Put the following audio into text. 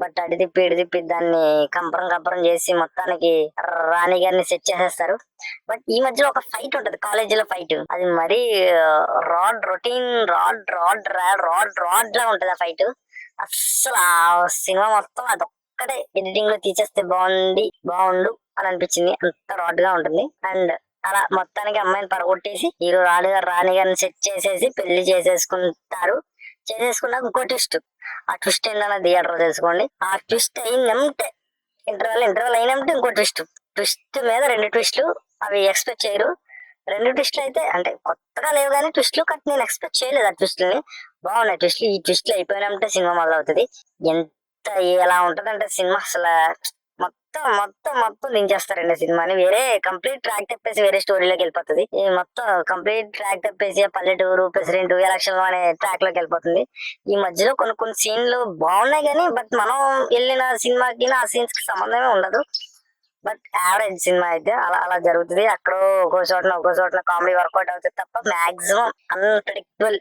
But అటు తిప్పి ఇటు తిప్పి దాన్ని కంపరం కంపరం చేసి మొత్తానికి రాణి గారిని సెట్ చేసేస్తారు. బట్ ఈ మధ్యలో ఒక ఫైట్ ఉంటది, కాలేజీలో ఫైట్. అది మరీ rod routine rod rod rod rod rod లా ఉంటది ఆ ఫైట్. అస్సలు ఆ సినిమా మొత్తం అదొక్కటే ఎడిటింగ్ లో తీసేస్తే బాగుండు అని అనిపించింది. అంత రాడ్ గా ఉంటుంది. అండ్ అలా మొత్తానికి అమ్మాయిని పడగొట్టేసి హీరో రాణి గారిని సెట్ చేసేసి పెళ్లి చేసేసుకుంటారు. చేసేసుకున్నాక ఇంకో ట్విస్ట్. ఆ ట్విస్ట్ ఏంటన్నా థియేటర్ తెలుసుకోండి. ఆ ట్విస్ట్ అయినంటే ఇంటర్వెల్ అయినంటే ఇంకో ట్విస్ట్ మీద 2 ట్విస్టులు. అవి ఎక్స్పెక్ట్ చేయరు. 2 ట్విస్టులు అయితే అంటే కొత్తగా లేవు కానీ ట్విస్టులు, కట్ నేను ఎక్స్పెక్ట్ చేయలేదు ఆ ట్విస్టులని. బాగున్నాయి ట్విస్టులు. ఈ ట్విస్టులు అయిపోయినంటే సినిమా మొదలవుతుంది. ఎంత ఎలా ఉంటదంటే సినిమా అసలు మొత్తం మొత్తం మొత్తం దించేస్తారండి సినిమాని. వేరే కంప్లీట్ ట్రాక్ తప్పేసి వేరే స్టోరీలోకి వెళ్ళిపోతుంది. ఈ మొత్తం కంప్లీట్ ట్రాక్ తప్పేసి పల్లెటూరు ప్రెసిడెంట్ ఎలక్షన్ అనే ట్రాక్ లోకి వెళ్ళిపోతుంది. ఈ మధ్యలో కొన్ని సీన్లు బాగున్నాయి కానీ బట్ మనం వెళ్ళిన సినిమాకి ఆ సీన్స్ కి సంబంధమే ఉండదు. బట్ యావరేజ్ సినిమా అయితే అలా అలా జరుగుతుంది. అక్కడ ఒక్కో చోటన కామెడీ వర్కౌట్ అవుతుంది తప్ప మాక్సిమం అన్ప్రెడిక్టబుల్